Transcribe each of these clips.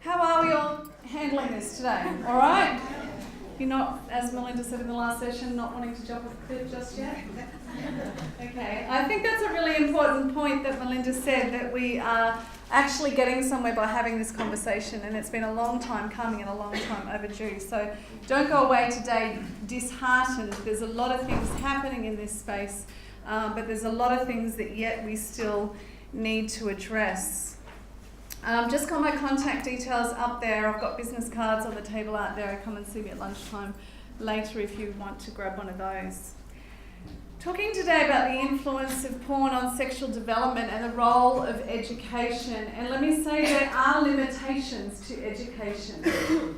How are we all handling this today? All right? You're not, as Melinda said in the last session, not wanting to jump off a cliff just yet? Okay, I think that's a really important point that Melinda said, that we are actually getting somewhere by having this conversation, and it's been a long time coming and a long time overdue. So don't go away today disheartened. There's a lot of things happening in this space, but there's a lot of things that yet we still need to address. Just got my contact details up there. I've got business cards on the table out there. Come and see me at lunchtime later if you want to grab one of those. Talking today about the influence of porn on sexual development and the role of education. And let me say there are limitations to education.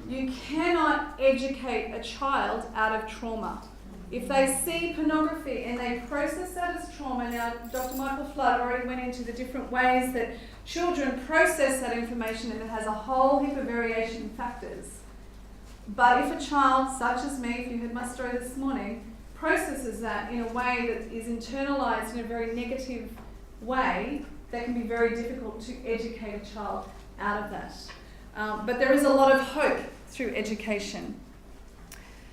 You cannot educate a child out of trauma. If they see pornography and they process that as trauma, now Dr. Michael Flood already went into the different ways that children process that information, and it has a whole heap of variation factors. But if a child, such as me, if you heard my story this morning, processes that in a way that is internalized in a very negative way, that can be very difficult to educate a child out of that. But there is a lot of hope through education.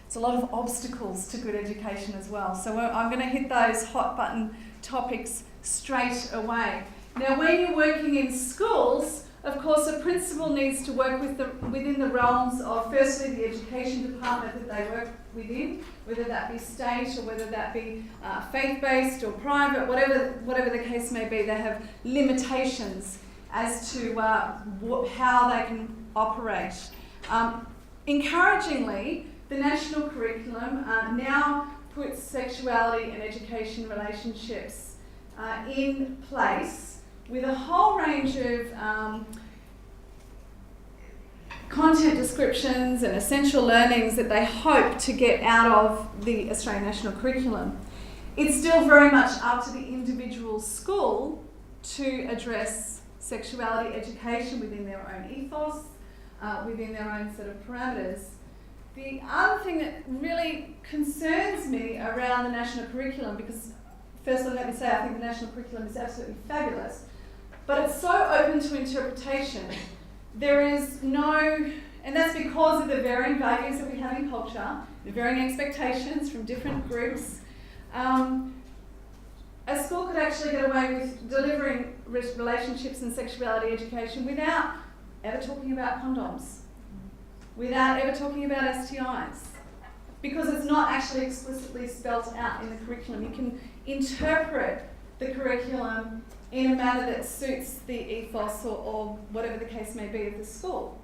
There's a lot of obstacles to good education as well. So I'm going to hit those hot button topics straight away. Now, when you're working in schools, of course, a principal needs to work within the realms of, firstly, the education department that they work within, whether that be state or whether that be faith-based or private, whatever the case may be. They have limitations as to how they can operate. Encouragingly, the national curriculum now puts sexuality and education relationships in place with a whole range of content descriptions and essential learnings that they hope to get out of the Australian National Curriculum. It's still very much up to the individual school to address sexuality education within their own ethos, within their own set of parameters. The other thing that really concerns me around the national curriculum, because firstly let me say I think the national curriculum is absolutely fabulous, but it's so open to interpretation. There is no, and that's because of the varying values that we have in culture, the varying expectations from different groups. A school could actually get away with delivering relationships and sexuality education without ever talking about condoms, without ever talking about STIs, because it's not actually explicitly spelt out in the curriculum. You can interpret the curriculum in a manner that suits the ethos or whatever the case may be of the school.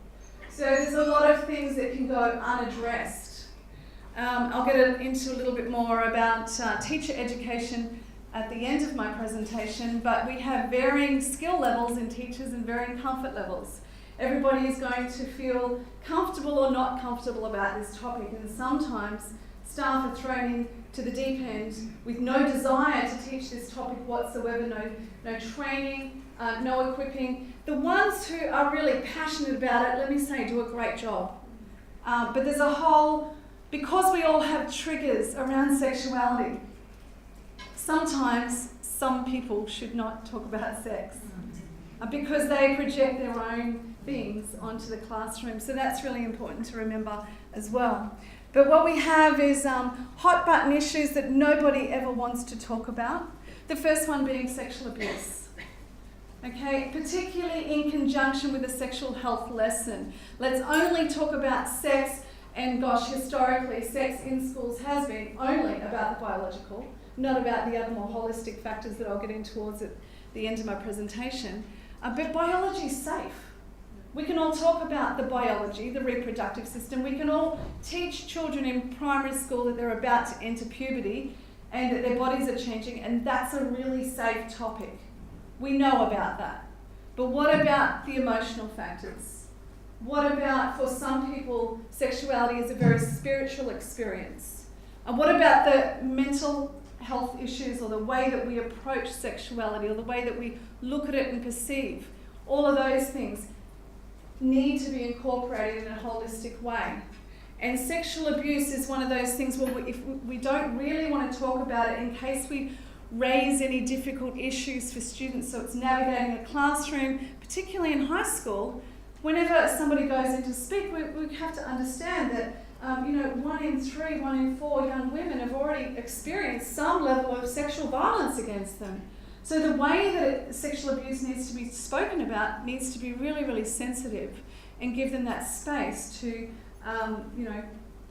So there's a lot of things that can go unaddressed. I'll get into a little bit more about teacher education at the end of my presentation, but we have varying skill levels in teachers and varying comfort levels. Everybody is going to feel comfortable or not comfortable about this topic, and sometimes staff are thrown into the deep end with no desire to teach this topic whatsoever, no training, no equipping. The ones who are really passionate about it, let me say, do a great job. But there's a whole, because we all have triggers around sexuality, sometimes some people should not talk about sex because they project their own things onto the classroom. So that's really important to remember as well. But what we have is hot button issues that nobody ever wants to talk about. The first one being sexual abuse. Okay, particularly in conjunction with a sexual health lesson. Let's only talk about sex, and gosh, historically, sex in schools has been only about the biological, not about the other more holistic factors that I'll get into towards at the end of my presentation. But biology is safe. We can all talk about the biology, the reproductive system. We can all teach children in primary school that they're about to enter puberty and that their bodies are changing, and that's a really safe topic. We know about that. But what about the emotional factors? What about, for some people, sexuality is a very spiritual experience? And what about the mental health issues, or the way that we approach sexuality, or the way that we look at it and perceive? All of those things need to be incorporated in a holistic way. And sexual abuse is one of those things where if we don't really want to talk about it in case we raise any difficult issues for students, so it's navigating a classroom, particularly in high school, whenever somebody goes in to speak, we have to understand that 1 in 3, 1 in 4 young women have already experienced some level of sexual violence against them. So the way that sexual abuse needs to be spoken about needs to be really, really sensitive and give them that space to,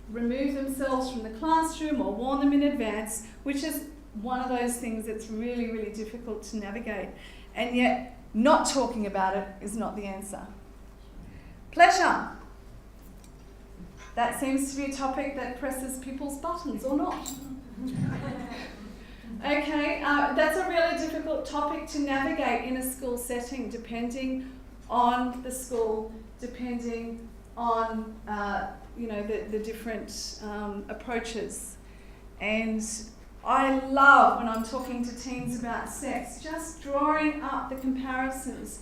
remove themselves from the classroom or warn them in advance, which is one of those things that's really, really difficult to navigate. And yet, not talking about it is not the answer. Pleasure. That seems to be a topic that presses people's buttons, or not. Okay, that's a really difficult topic to navigate in a school setting, depending on the school, depending on the different approaches. And I love when I'm talking to teens about sex, just drawing up the comparisons.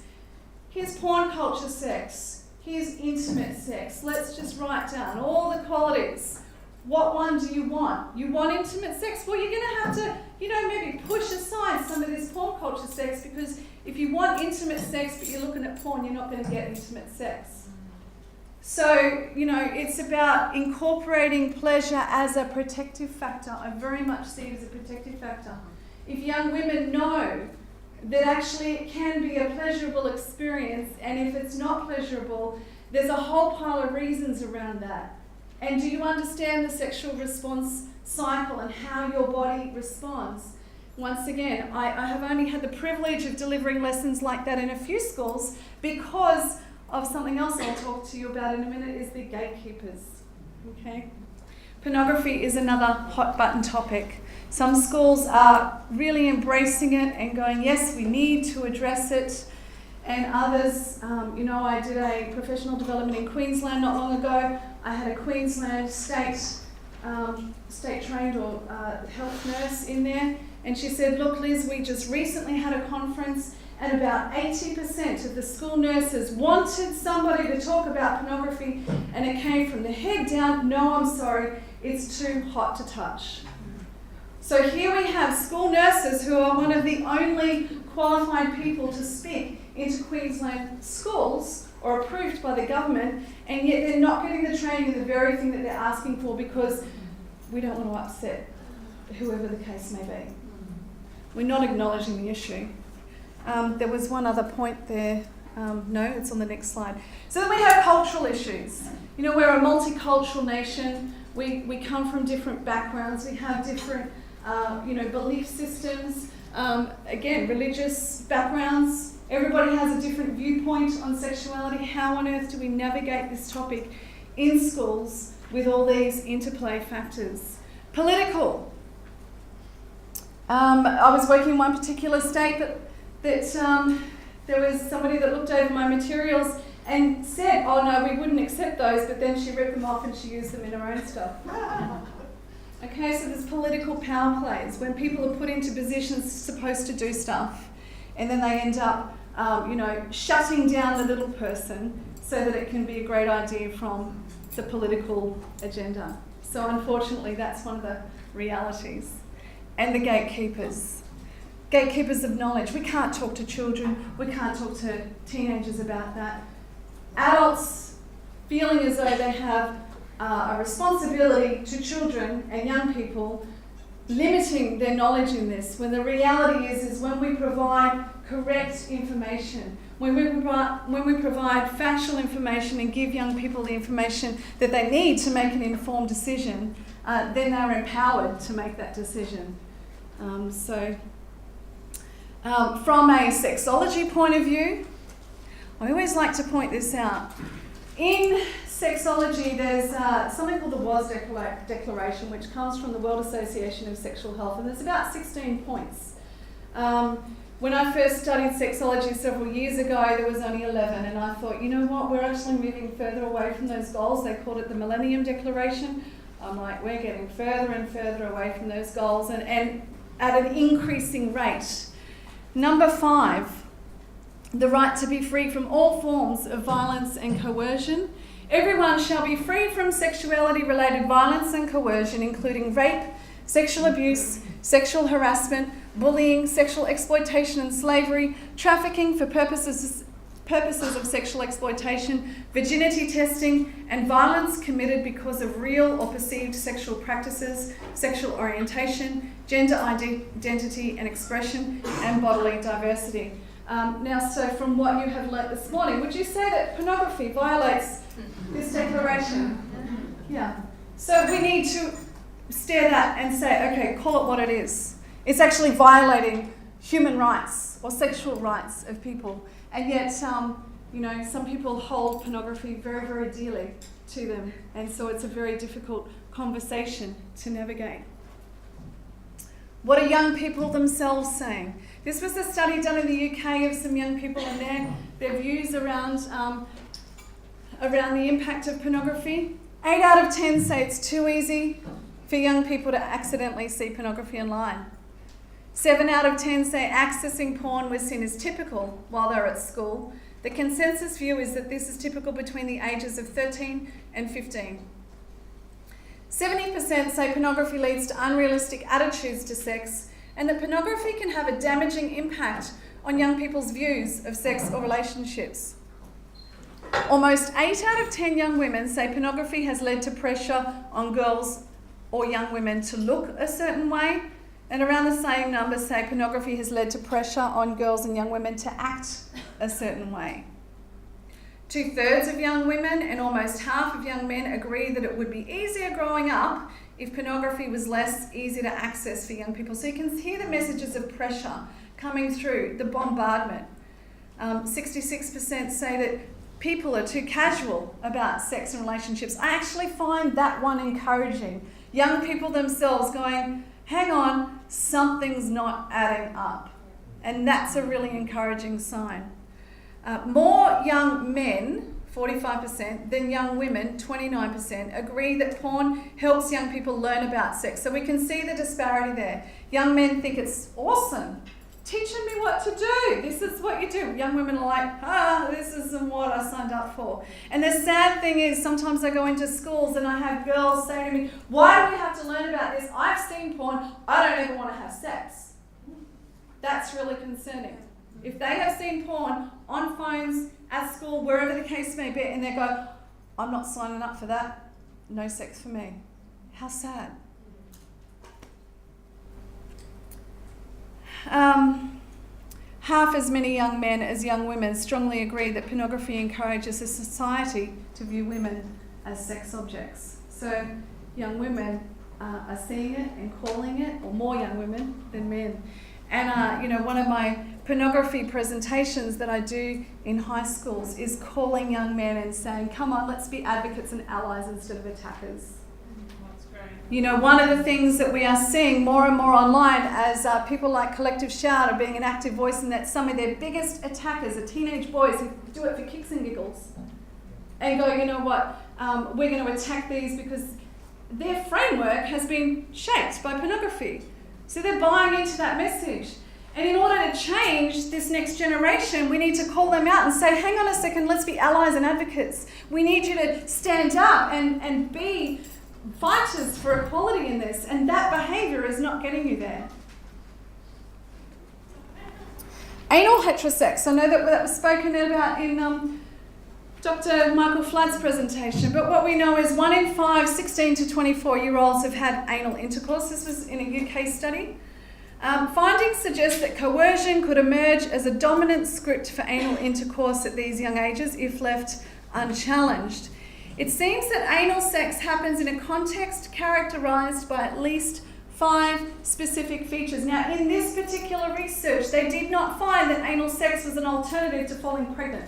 Here's porn culture sex. Here's intimate sex. Let's just write down all the qualities. What one do you want? You want intimate sex? Well, you're going to have to, maybe push aside some of this porn culture sex, because if you want intimate sex but you're looking at porn, you're not going to get intimate sex. So, it's about incorporating pleasure as a protective factor. I very much see it as a protective factor. If young women know that actually it can be a pleasurable experience, and if it's not pleasurable, there's a whole pile of reasons around that. And do you understand the sexual response cycle and how your body responds? Once again, I have only had the privilege of delivering lessons like that in a few schools because of something else I'll talk to you about in a minute, is the gatekeepers. Okay? Pornography is another hot button topic. Some schools are really embracing it and going, yes, we need to address it. And others, I did a professional development in Queensland not long ago. I had a Queensland state trained or health nurse in there, and she said, look, Liz, we just recently had a conference, and about 80% of the school nurses wanted somebody to talk about pornography, and it came from the head down, no, I'm sorry, it's too hot to touch. So here we have school nurses who are one of the only qualified people to speak into Queensland schools, or approved by the government, and yet they're not getting the training in the very thing that they're asking for, because we don't want to upset whoever the case may be. We're not acknowledging the issue. There was one other point there. No, it's on the next slide. So then we have cultural issues. We're a multicultural nation. We come from different backgrounds. We have different, belief systems. Again, religious backgrounds. Everybody has a different viewpoint on sexuality. How on earth do we navigate this topic in schools with all these interplay factors? Political. I was working in one particular state that there was somebody that looked over my materials and said, oh no, we wouldn't accept those, but then she ripped them off and she used them in her own stuff. Okay, so there's political power plays when people are put into positions supposed to do stuff, and then they end up, shutting down the little person so that it can be a great idea from the political agenda. So unfortunately, that's one of the realities. And the gatekeepers. Gatekeepers of knowledge. We can't talk to children. We can't talk to teenagers about that. Adults feeling as though they have a responsibility to children and young people, limiting their knowledge in this, when the reality is when we provide correct information, when we provide factual information and give young people the information that they need to make an informed decision, then they're empowered to make that decision. From a sexology point of view, I always like to point this out. In sexology, there's something called the WAS Declaration, which comes from the World Association of Sexual Health, and there's about 16 points. When I first studied sexology several years ago, there was only 11, and I thought, you know what, we're actually moving further away from those goals. They called it the Millennium Declaration. I'm like, we're getting further and further away from those goals, and at an increasing rate. Number 5, the right to be free from all forms of violence and coercion. Everyone shall be free from sexuality-related violence and coercion, including rape, sexual abuse, sexual harassment, bullying, sexual exploitation and slavery, trafficking for purposes purposes of sexual exploitation, virginity testing, and violence committed because of real or perceived sexual practices, sexual orientation, gender identity and expression, and bodily diversity. Now, so from what you have learnt this morning, would you say that pornography violates this declaration? Yeah. So we need to stare that and say, okay, call it what it is. It's actually violating human rights or sexual rights of people. And yet, some people hold pornography very, very dearly to them. And so it's a very difficult conversation to navigate. What are young people themselves saying? This was a study done in the UK of some young people and their views around the impact of pornography. 8 out of 10 say it's too easy for young people to accidentally see pornography online. 7 out of 10 say accessing porn was seen as typical while they're at school. The consensus view is that this is typical between the ages of 13 and 15. 70% say pornography leads to unrealistic attitudes to sex, and that pornography can have a damaging impact on young people's views of sex or relationships. Almost 8 out of 10 young women say pornography has led to pressure on girls or young women to look a certain way, and around the same number say pornography has led to pressure on girls and young women to act a certain way. 2/3 of young women and almost half of young men agree that it would be easier growing up if pornography was less easy to access for young people. So you can hear the messages of pressure coming through, the bombardment. 66% say that people are too casual about sex and relationships. I actually find that one encouraging. Young people themselves going, hang on, something's not adding up. And that's a really encouraging sign. More young men, 45%, than young women, 29%, agree that porn helps young people learn about sex. So we can see the disparity there. Young men think it's awesome, teaching me what to do. This is what you do. Young women are like, this isn't what I signed up for. And the sad thing is, sometimes I go into schools and I have girls say to me, why do we have to learn about this? I've seen porn. I don't ever want to have sex. That's really concerning. If they have seen porn on phones, at school, wherever the case may be, and they go, I'm not signing up for that. No sex for me. How sad. Half as many young men as young women strongly agree that pornography encourages a society to view women as sex objects. So young women are seeing it and calling it, or more young women than men. And one of my pornography presentations that I do in high schools is calling young men and saying, come on, let's be advocates and allies instead of attackers. That's great. One of the things that we are seeing more and more online as people like Collective Shout are being an active voice, in that some of their biggest attackers are teenage boys who do it for kicks and giggles and go, you know what, we're going to attack these because their framework has been shaped by pornography. So they're buying into that message. And in order to change this next generation, we need to call them out and say, hang on a second, let's be allies and advocates. We need you to stand up and be fighters for equality in this. And that behaviour is not getting you there. Anal heterosex. I know that was spoken about in Dr. Michael Flood's presentation, but what we know is 1 in 5 16 to 24-year-olds have had anal intercourse. This was in a UK study. Findings suggest that coercion could emerge as a dominant script for anal intercourse at these young ages if left unchallenged. It seems that anal sex happens in a context characterised by at least 5 specific features. Now, in this particular research, they did not find that anal sex was an alternative to falling pregnant.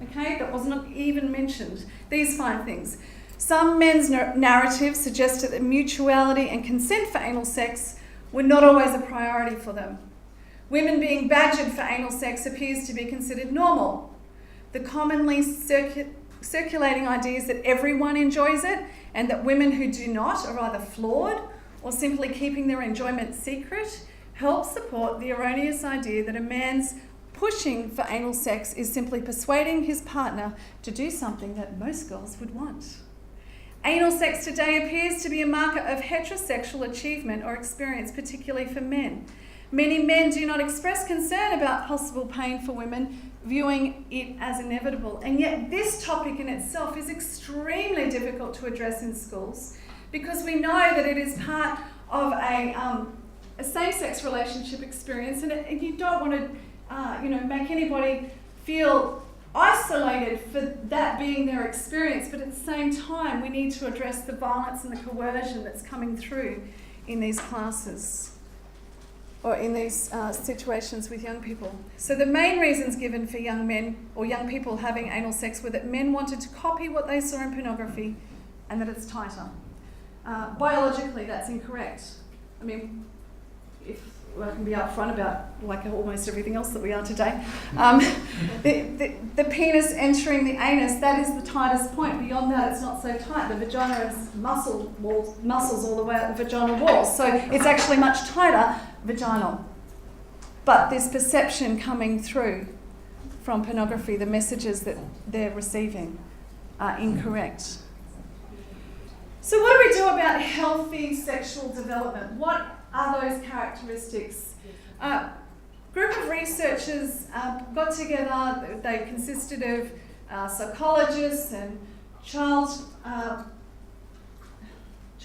Okay, that was not even mentioned. These 5 things. Some men's narratives suggested that mutuality and consent for anal sex were not always a priority for them. Women being badgered for anal sex appears to be considered normal. The commonly circulating idea is that everyone enjoys it, and that women who do not are either flawed or simply keeping their enjoyment secret helps support the erroneous idea that a man's pushing for anal sex is simply persuading his partner to do something that most girls would want. Anal sex today appears to be a marker of heterosexual achievement or experience, particularly for men. Many men do not express concern about possible pain for women, viewing it as inevitable. And yet this topic in itself is extremely difficult to address in schools because we know that it is part of a same-sex relationship experience, and you don't want to make anybody feel isolated for that being their experience, but at the same time we need to address the violence and the coercion that's coming through in these classes or in these situations with young people. So the main reasons given for young men or young people having anal sex were that men wanted to copy what they saw in pornography and that it's tighter. Biologically, that's incorrect. I mean, if I can be upfront about like almost everything else that we are today, the penis entering the anus, that is the tightest point. Beyond that, it's not so tight. The vagina has muscles all the way up the vaginal wall, so it's actually much tighter vaginal. But this perception coming through from pornography, the messages that they're receiving are incorrect. So what do we do about healthy sexual development? What are those characteristics? Group of researchers got together. They consisted of psychologists and child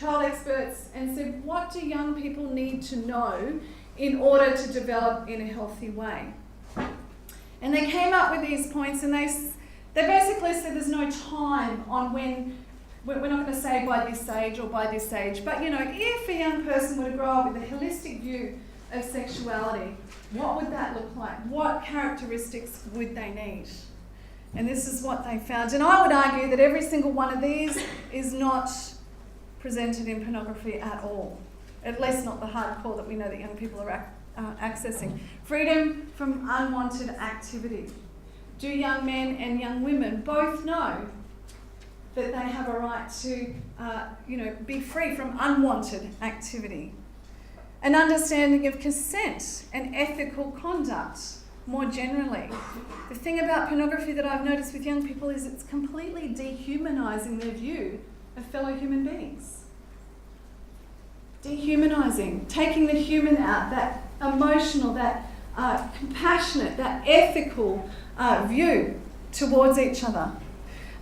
experts, and said, what do young people need to know in order to develop in a healthy way? And they came up with these points, and they basically said there's no time on when. We're not going to say by this age or by this age, but if a young person were to grow up with a holistic view of sexuality, what would that look like? What characteristics would they need? And this is what they found. And I would argue that every single one of these is not presented in pornography at all. At least not the hardcore that we know that young people are accessing. Freedom from unwanted activity. Do young men and young women both know that they have a right to, be free from unwanted activity? An understanding of consent and ethical conduct more generally. The thing about pornography that I've noticed with young people is it's completely dehumanising their view of fellow human beings. Dehumanising, taking the human out, that emotional, that compassionate, that ethical view towards each other.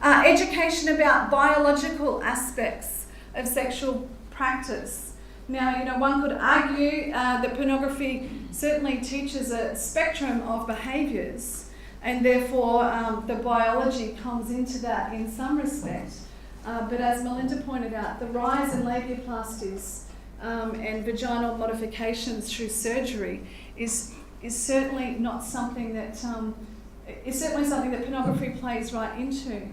Education about biological aspects of sexual practice. Now, one could argue that pornography certainly teaches a spectrum of behaviours, and therefore the biology comes into that in some respect. But as Melinda pointed out, the rise in labiaplasties and vaginal modifications through surgery is certainly not something that is certainly something that pornography plays right into.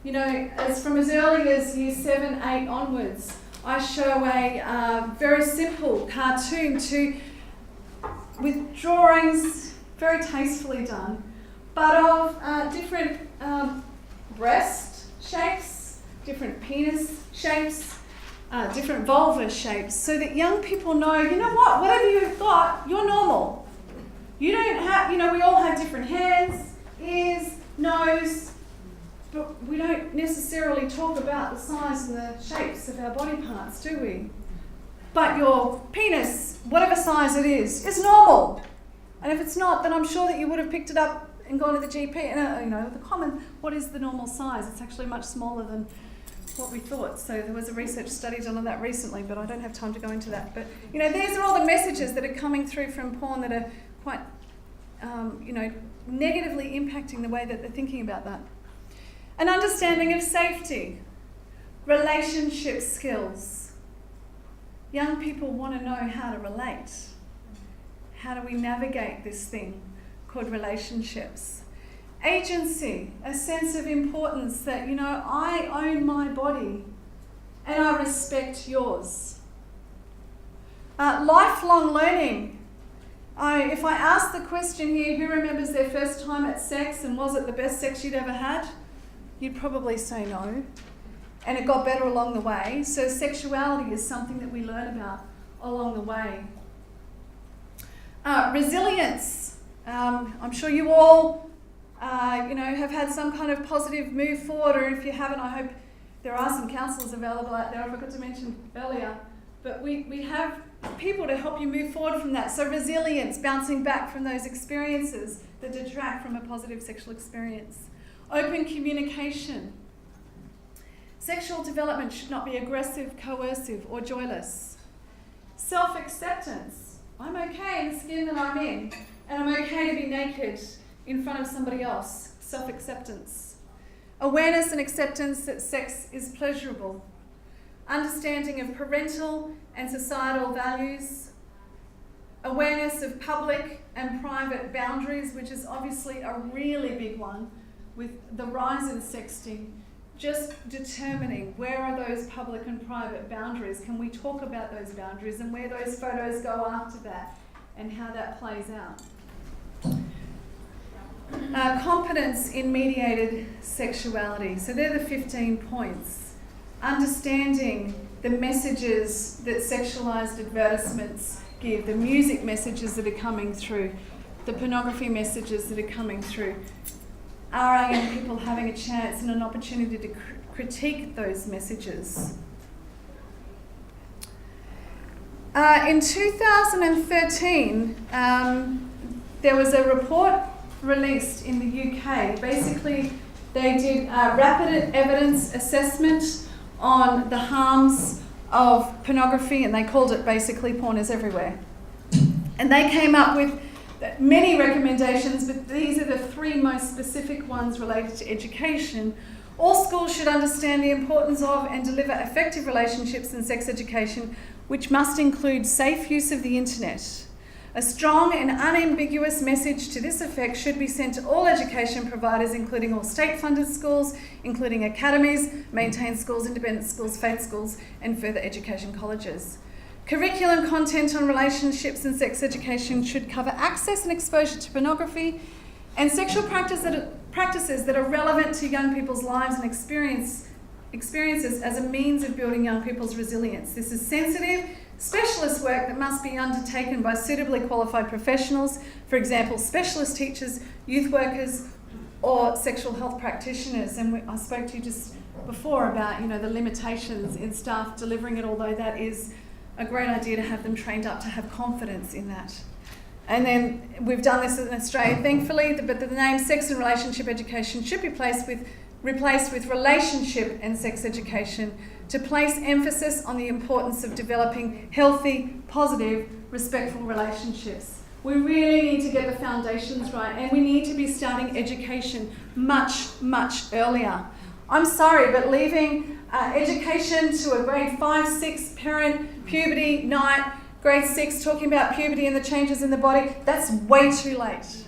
As early as year 7, 8 onwards, I show a very simple cartoon with drawings, very tastefully done, but of different breast shapes, different penis shapes, different vulva shapes, so that young people know, whatever you've got, you're normal. You don't have, we all have different hands, ears, nose, but we don't necessarily talk about the size and the shapes of our body parts, do we? But your penis, whatever size it is normal. And if it's not, then I'm sure that you would have picked it up and gone to the GP. And the common, what is the normal size? It's actually much smaller than what we thought. So there was a research study done on that recently, but I don't have time to go into that. But these are all the messages that are coming through from porn that are quite, negatively impacting the way that they're thinking about that. An understanding of safety, relationship skills. Young people want to know how to relate. How do we navigate this thing called relationships? Agency, a sense of importance that, I own my body and I respect yours. Lifelong learning. If I ask the question here, who remembers their first time at sex and was it the best sex you'd ever had? You'd probably say no. And it got better along the way. So sexuality is something that we learn about along the way. Resilience. I'm sure you all, have had some kind of positive move forward, or if you haven't, I hope there are some counsellors available out there, I forgot to mention earlier, but we have people to help you move forward from that. So resilience, bouncing back from those experiences that detract from a positive sexual experience. Open communication. Sexual development should not be aggressive, coercive, or joyless. Self-acceptance. I'm okay in the skin that I'm in, and I'm okay to be naked in front of somebody else. Self-acceptance. Awareness and acceptance that sex is pleasurable. Understanding of parental and societal values. Awareness of public and private boundaries, which is obviously a really big one with the rise in sexting. Just determining where are those public and private boundaries. Can we talk about those boundaries and where those photos go after that and how that plays out. Competence in mediated sexuality. So they're the 15 points. Understanding the messages that sexualized advertisements give, the music messages that are coming through, the pornography messages that are coming through. Are our young people having a chance and an opportunity to critique those messages? In 2013, there was a report released in the UK. Basically, they did a rapid evidence assessment on the harms of pornography, and they called it basically Porn is Everywhere. And they came up with many recommendations, but these are the 3 most specific ones related to education. All schools should understand the importance of and deliver effective relationships and sex education, which must include safe use of the internet. A strong and unambiguous message to this effect should be sent to all education providers, including all state-funded schools, including academies, maintained schools, independent schools, faith schools, and further education colleges. Curriculum content on relationships and sex education should cover access and exposure to pornography and sexual practices that are relevant to young people's lives and experiences as a means of building young people's resilience. This is sensitive, specialist work that must be undertaken by suitably qualified professionals, for example, specialist teachers, youth workers, or sexual health practitioners. And I spoke to you just before about, the limitations in staff delivering it, although that is a great idea to have them trained up to have confidence in that. And then we've done this in Australia, thankfully, but the name sex and relationship education should be replaced with relationship and sex education to place emphasis on the importance of developing healthy, positive, respectful relationships. We really need to get the foundations right, and we need to be starting education much, much earlier. I'm sorry, but leaving education to a grade 5, 6 parent puberty night, grade 6 talking about puberty and the changes in the body, that's way too late.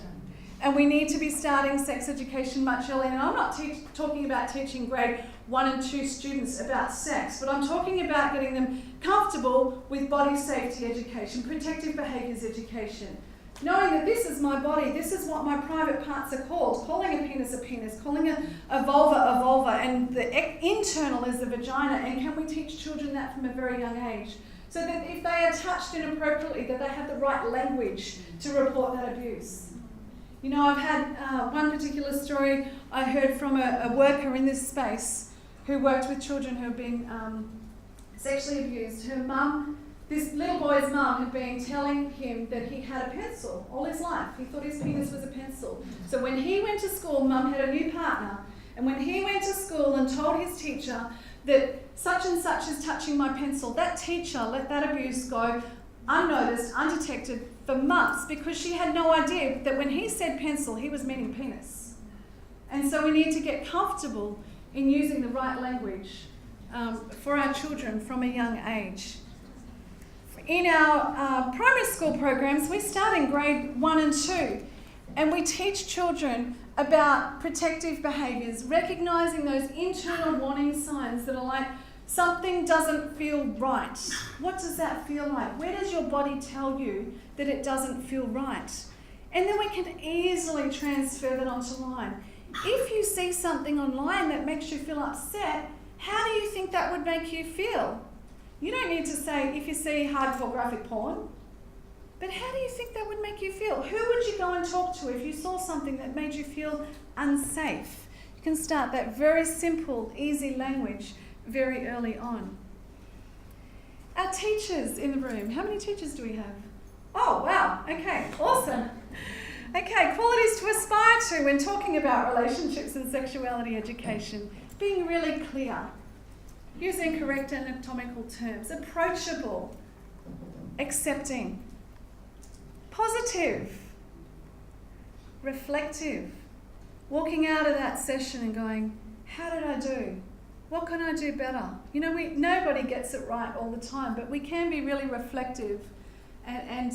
And we need to be starting sex education much earlier. And I'm not talking about teaching grade 1 and 2 students about sex, but I'm talking about getting them comfortable with body safety education, protective behaviours education. Knowing that this is my body, this is what my private parts are called, calling a penis, calling a vulva, and the internal is the vagina, and can we teach children that from a very young age? So that if they are touched inappropriately, that they have the right language to report that abuse. I've had one particular story I heard from a worker in this space who worked with children who have been sexually abused. Her mum, this little boy's mum, had been telling him that he had a pencil all his life. He thought his penis was a pencil. So when he went to school, mum had a new partner, and when he went to school and told his teacher that such and such is touching my pencil, that teacher let that abuse go unnoticed, undetected for months, because she had no idea that when he said pencil, he was meaning penis. And so we need to get comfortable in using the right language for our children from a young age. In our primary school programs, we start in grade 1 and 2, and we teach children about protective behaviours, recognising those internal warning signs that are like, something doesn't feel right. What does that feel like? Where does your body tell you that it doesn't feel right? And then we can easily transfer that onto line. If you see something online that makes you feel upset, how do you think that would make you feel? You don't need to say, if you see hardcore graphic porn, but how do you think that would make you feel? Who would you go and talk to if you saw something that made you feel unsafe? You can start that very simple, easy language very early on. Our teachers in the room, how many teachers do we have? Oh, wow, okay, awesome. Okay, qualities to aspire to when talking about relationships and sexuality education. Being really clear, using correct anatomical terms, approachable, accepting, positive, reflective, walking out of that session and going, how did I do? What can I do better? You know, nobody gets it right all the time, but we can be really reflective and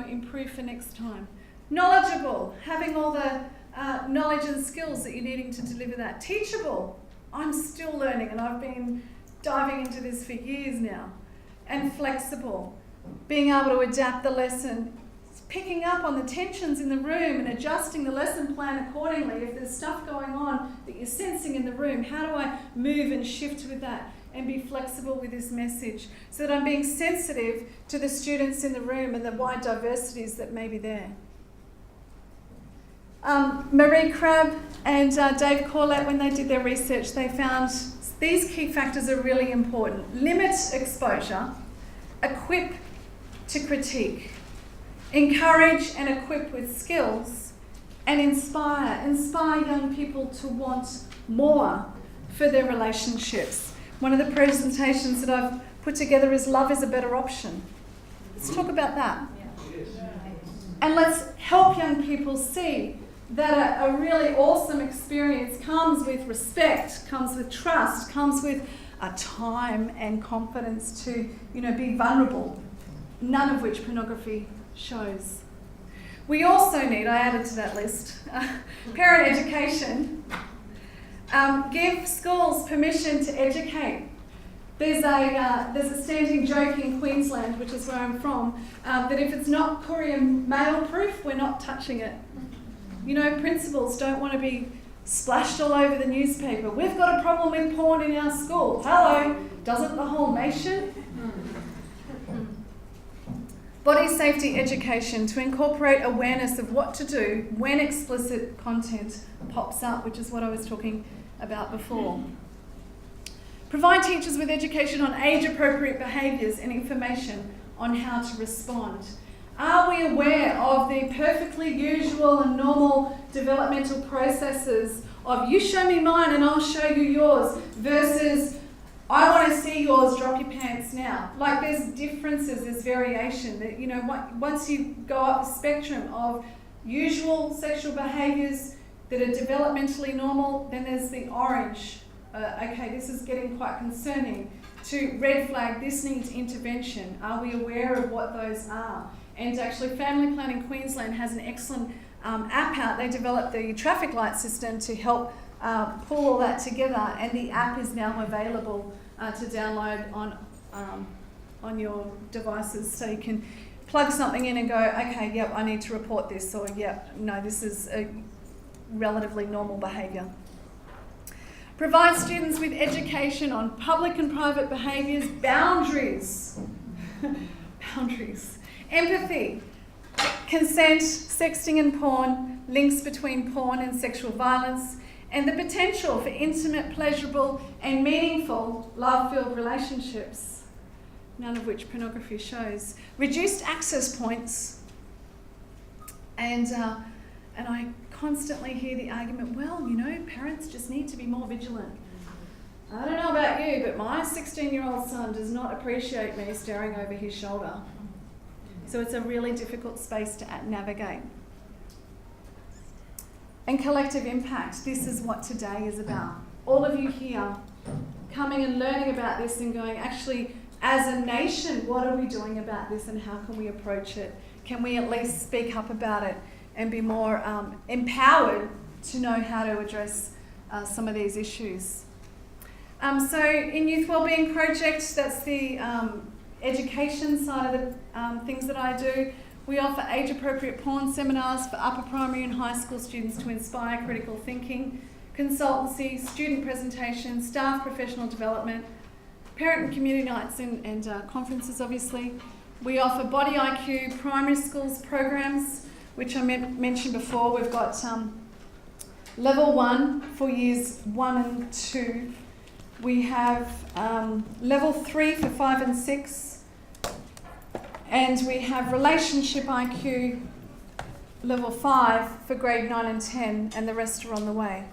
improve for next time. Knowledgeable, having all the knowledge and skills that you're needing to deliver that. Teachable, I'm still learning and I've been diving into this for years now. And flexible, being able to adapt the lesson, picking up on the tensions in the room and adjusting the lesson plan accordingly. If there's stuff going on that you're sensing in the room, how do I move and shift with that and be flexible with this message so that I'm being sensitive to the students in the room and the wide diversities that may be there. Marie Crabb and Dave Corlett, when they did their research, they found these key factors are really important. Limit exposure, equip to critique, encourage and equip with skills, and inspire young people to want more for their relationships. One of the presentations that I've put together is Love is a Better Option. Let's talk about that. And let's help young people see that a really awesome experience comes with respect, comes with trust, comes with a time and confidence to, be vulnerable, none of which pornography shows. We also need, I added to that list, parent education. Give schools permission to educate. There's a standing joke in Queensland, which is where I'm from, that if it's not courier mail proof, we're not touching it. Principals don't want to be splashed all over the newspaper. We've got a problem with porn in our school. Hello, doesn't the whole nation? Body safety education to incorporate awareness of what to do when explicit content pops up, which is what I was talking about before. Provide teachers with education on age-appropriate behaviours and information on how to respond. Are we aware of the perfectly usual and normal developmental processes of you show me mine and I'll show you yours versus I want to see yours, drop your pants now. Like there's differences, there's variation. That once you go up the spectrum of usual sexual behaviours that are developmentally normal, then there's the orange. Okay, this is getting quite concerning. To red flag, this needs intervention. Are we aware of what those are? And actually Family Planning Queensland has an excellent app out. They developed the traffic light system to help pull all that together, and the app is now available to download on your devices, so you can plug something in and go, okay, yep, I need to report this, or yep, no, this is a relatively normal behaviour. Provide students with education on public and private behaviours, boundaries, empathy, consent, sexting and porn, links between porn and sexual violence, and the potential for intimate, pleasurable and meaningful love-filled relationships, none of which pornography shows. Reduced access points, and I constantly hear the argument, well, parents just need to be more vigilant. I don't know about you, but my 16-year-old son does not appreciate me staring over his shoulder. So it's a really difficult space to navigate. And collective impact, this is what today is about. All of you here coming and learning about this and going, actually, as a nation, what are we doing about this and how can we approach it? Can we at least speak up about it and be more empowered to know how to address some of these issues? So in Youth Wellbeing Project, that's the education side of the things that I do. We offer age-appropriate porn seminars for upper primary and high school students to inspire critical thinking, consultancy, student presentations, staff professional development, parent and community nights and conferences, obviously. We offer Body IQ primary schools programs, which I mentioned before. We've got level 1 for years 1 and 2, We have level 3 for 5 and 6. And we have relationship IQ level 5 for grade 9 and 10, and the rest are on the way.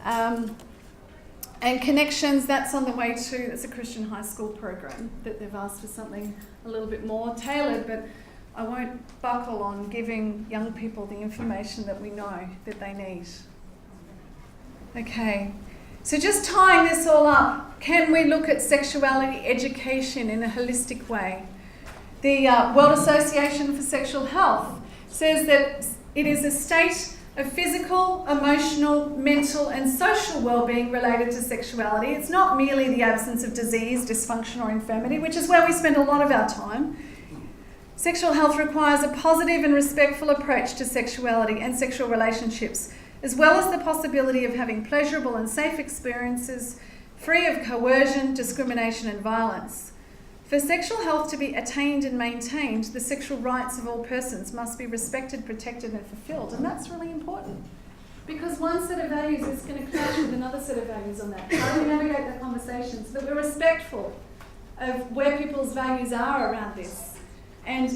And connections, that's on the way too. It's a Christian high school program that they've asked for something a little bit more tailored, but I won't buckle on giving young people the information that we know that they need. Okay, so just tying this all up, can we look at sexuality education in a holistic way? The World Association for Sexual Health says that it is a state of physical, emotional, mental and social well-being related to sexuality. It's not merely the absence of disease, dysfunction or infirmity, which is where we spend a lot of our time. Sexual health requires a positive and respectful approach to sexuality and sexual relationships, as well as the possibility of having pleasurable and safe experiences, free of coercion, discrimination and violence. For sexual health to be attained and maintained, the sexual rights of all persons must be respected, protected and fulfilled. And that's really important, because one set of values is going to clash with another set of values on that. How do we navigate that conversation so that we're respectful of where people's values are around this, and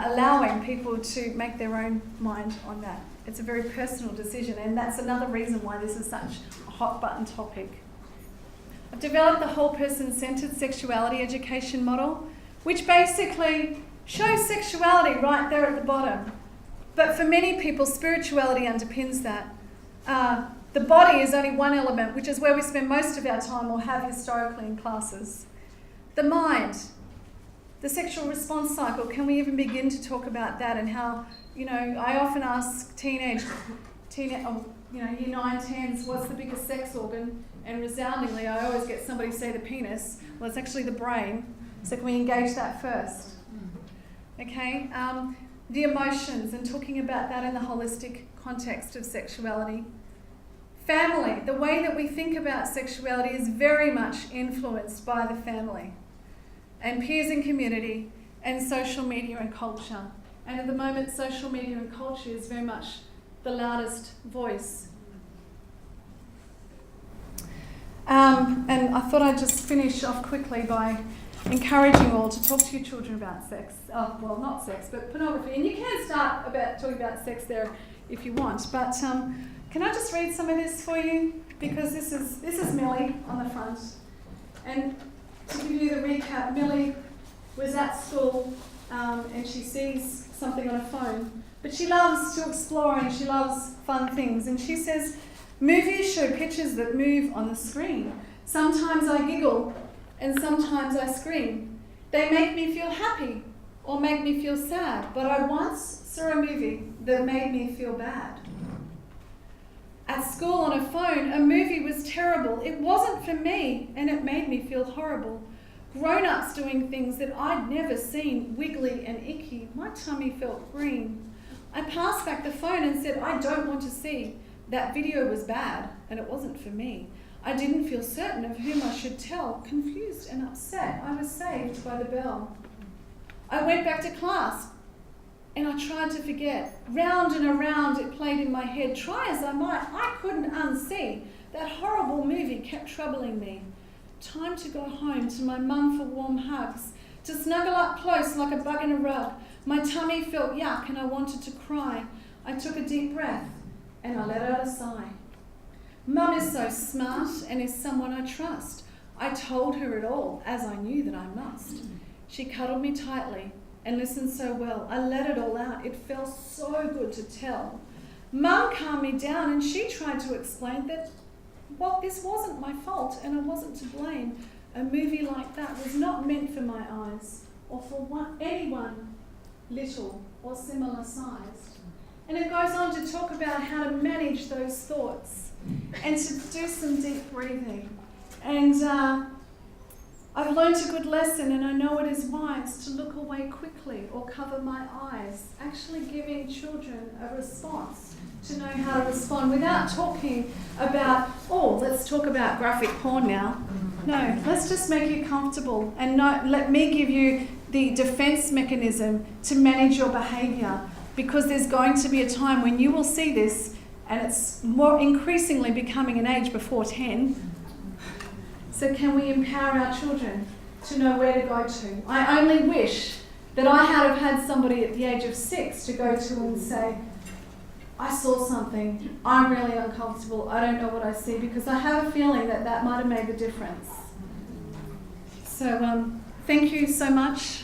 allowing people to make their own mind on that. It's a very personal decision, and that's another reason why this is such a hot button topic. I've developed the whole person-centered sexuality education model, which basically shows sexuality right there at the bottom. But for many people, spirituality underpins that. The body is only one element, which is where we spend most of our time or have historically in classes. The mind, the sexual response cycle, can we even begin to talk about that, and how, I often ask year 9, 10s, what's the biggest sex organ? And resoundingly, I always get somebody say the penis. Well, it's actually the brain. So can we engage that first? Okay? The emotions, and talking about that in the holistic context of sexuality. Family, the way that we think about sexuality is very much influenced by the family, and peers and community, and social media and culture. And at the moment, social media and culture is very much the loudest voice. And I thought I'd just finish off quickly by encouraging all to talk to your children about sex. Well, not sex, but pornography. And you can start talking about sex there if you want. But can I just read some of this for you? Because this is Millie on the front. And to give you the recap, Millie was at school and she sees something on a phone. But she loves to explore and she loves fun things. And she says, movies show pictures that move on the screen. Sometimes I giggle and sometimes I scream. They make me feel happy or make me feel sad. But I once saw a movie that made me feel bad. At school on a phone, a movie was terrible. It wasn't for me and it made me feel horrible. Grown-ups doing things that I'd never seen, wiggly and icky. My tummy felt green. I passed back the phone and said, I don't want to see. That video was bad and it wasn't for me. I didn't feel certain of whom I should tell. Confused and upset, I was saved by the bell. I went back to class and I tried to forget. Round and around it played in my head. Try as I might, I couldn't unsee. That horrible movie kept troubling me. Time to go home to my mum for warm hugs, to snuggle up close like a bug in a rug. My tummy felt yuck and I wanted to cry. I took a deep breath and I let out a sigh. Mum is so smart and is someone I trust. I told her it all, as I knew that I must. She cuddled me tightly and listened so well. I let it all out. It felt so good to tell. Mum calmed me down and she tried to explain that, well, this wasn't my fault and I wasn't to blame. A movie like that was not meant for my eyes or for anyone little or similar sized. And it goes on to talk about how to manage those thoughts and to do some deep breathing. And I've learned a good lesson, and I know it is wise to look away quickly or cover my eyes, actually giving children a response to know how to respond without talking about, oh, let's talk about graphic porn now. No, let's just make you comfortable and let me give you the defense mechanism to manage your behavior, because there's going to be a time when you will see this, and it's more increasingly becoming an age before 10, So can we empower our children to know where to go to? I only wish that I had have had somebody at the age of 6 to go to and say, I saw something, I'm really uncomfortable, I don't know what I see, because I have a feeling that that might have made the difference. So thank you so much.